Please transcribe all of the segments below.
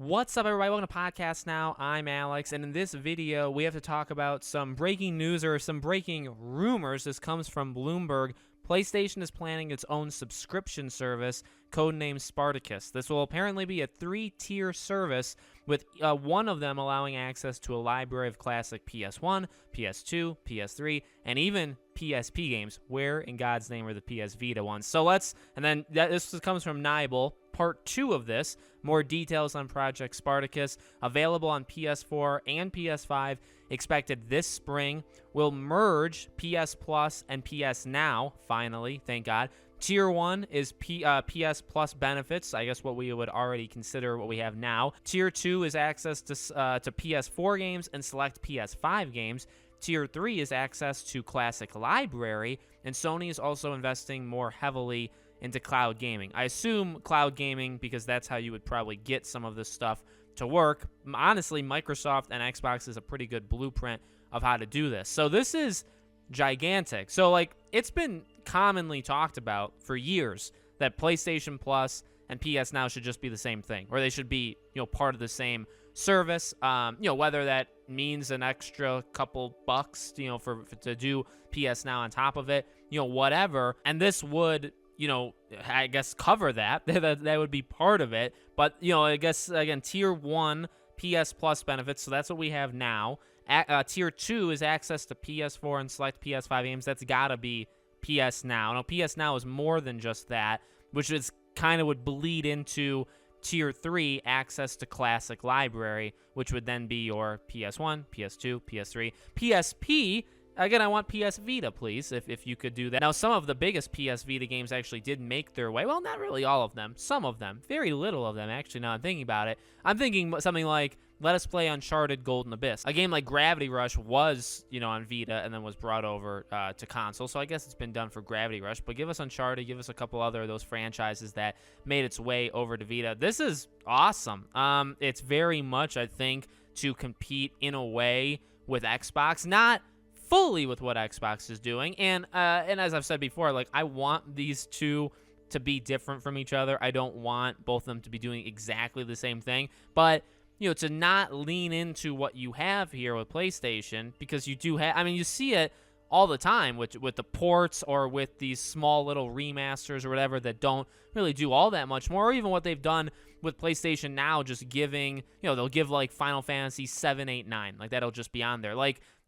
What's up, everybody? Welcome to Podcast Now. I'm Alex, and in this video, we have to talk about some breaking news or some breaking rumors. This comes from Bloomberg. PlayStation is planning its own subscription service, codenamed Spartacus. This will apparently be a 3-tier service, with one of them allowing access to a library of classic PS1, PS2, PS3, and even PSP games. Where in God's name are the PS Vita ones? So this comes from Nibel. Part 2 of this, more details on Project Spartacus, available on PS4 and PS5, expected this spring, will merge PS Plus and PS Now, finally, thank God. Tier 1 is PS Plus benefits, I guess what we would already consider what we have now. Tier 2 is access to PS4 games and select PS5 games. Tier 3 is access to classic library, and Sony is also investing more heavily into cloud gaming. I assume cloud gaming because that's how you would probably get some of this stuff to work. Honestly, Microsoft and Xbox is a pretty good blueprint of how to do this. So this is gigantic. So it's been commonly talked about for years that PlayStation Plus and PS Now should just be the same thing, or they should be, part of the same service. Whether that means an extra couple bucks, to do PS Now on top of it, whatever. And this would, I guess cover that. that would be part of it. But, I guess, again, Tier 1 PS Plus benefits, so that's what we have now. Tier 2 is access to PS4 and select PS5 games. That's got to be PS Now. Now, PS Now is more than just that, which is kind of would bleed into Tier 3, access to classic library, which would then be your PS1, PS2, PS3, PSP. Again, I want PS Vita, please, if you could do that. Now, some of the biggest PS Vita games actually did make their way. Well, not really all of them. Some of them. Very little of them, actually, now I'm thinking about it. I'm thinking something like, let us play Uncharted Golden Abyss. A game like Gravity Rush was, on Vita and then was brought over to console, so I guess it's been done for Gravity Rush. But give us Uncharted, give us a couple other of those franchises that made its way over to Vita. This is awesome. It's very much, I think, to compete in a way with Xbox. Not fully with what Xbox is doing, and as I've said before, I want these two to be different from each other. I don't want both of them to be doing exactly the same thing, but to not lean into what you have here with PlayStation, because you do have, you see it all the time with the ports or with these small little remasters or whatever that don't really do all that much more, or even what they've done with PlayStation Now, just giving, they'll give Final Fantasy 7, 8, 9, that'll just be on there.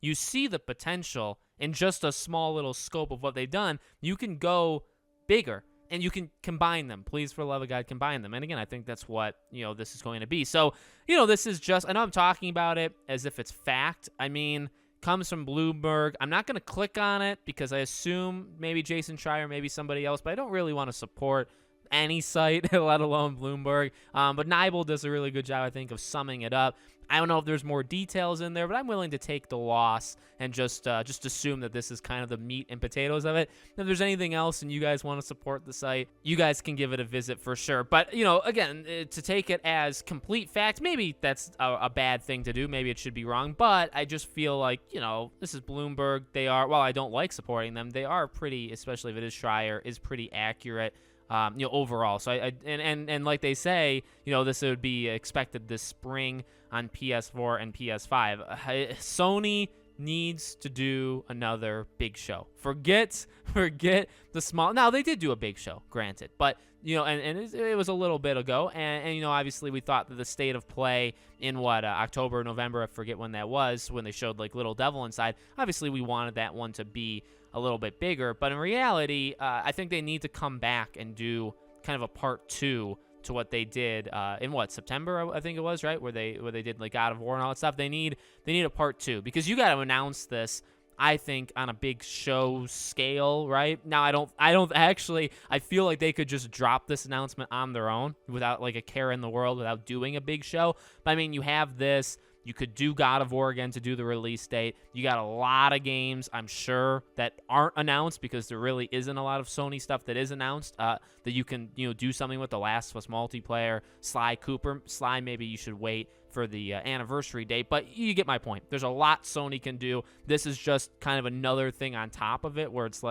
You see the potential in just a small little scope of what they've done. You can go bigger, and you can combine them. Please, for the love of God, combine them. And again, I think that's what, this is going to be. So, this is just, I know I'm talking about it as if it's fact. Comes from Bloomberg. I'm not going to click on it because I assume maybe Jason Schreier, maybe somebody else, but I don't really want to support any site, let alone Bloomberg. But Nibel does a really good job, I think, of summing it up. I don't know if there's more details in there, but I'm willing to take the loss and just assume that this is kind of the meat and potatoes of it. If there's anything else and you guys want to support the site, you guys can give it a visit for sure. But, again, to take it as complete fact, maybe that's a bad thing to do. Maybe it should be wrong. But I just feel like, this is Bloomberg. They are, while I don't like supporting them, they are pretty, especially if it is Schreier, is pretty accurate. Overall. So and like they say, this would be expected this spring on PS4 and PS5. Sony needs to do another big show. Forget the small. Now, they did do a big show, granted, but it was a little bit ago, and obviously we thought that the state of play in October, November, I forget when that was, when they showed Little Devil Inside. Obviously, we wanted that one to be a little bit bigger, but in reality, I think they need to come back and do kind of a part 2 to what they did in September, I think it was, right, where they did God of War and all that stuff. They need a part 2, because you got to announce this, I think, on a big show scale, right? Now, I feel like they could just drop this announcement on their own without a care in the world, without doing a big show. But you have this. You could do God of War again to do the release date. You got a lot of games, I'm sure, that aren't announced, because there really isn't a lot of Sony stuff that is announced that you can do something with. The Last of Us multiplayer, Sly Cooper. Sly, maybe you should wait for the anniversary date, but you get my point. There's a lot Sony can do. This is just kind of another thing on top of it, where it's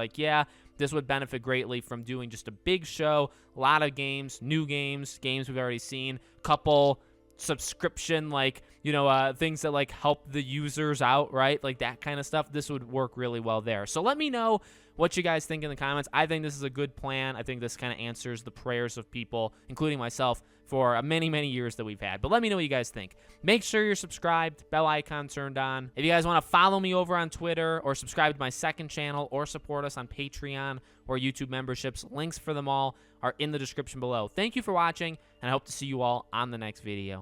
this would benefit greatly from doing just a big show, a lot of games, new games, games we've already seen, couple subscription, like, things that like help the users out, right? Like that kind of stuff. This would work really well there. So let me know what you guys think in the comments. I think this is a good plan. I think this kind of answers the prayers of people, including myself, for many, many years that we've had. But let me know what you guys think. Make sure you're subscribed, bell icon turned on. If you guys want to follow me over on Twitter or subscribe to my second channel or support us on Patreon or YouTube memberships, links for them all are in the description below. Thank you for watching, and I hope to see you all on the next video.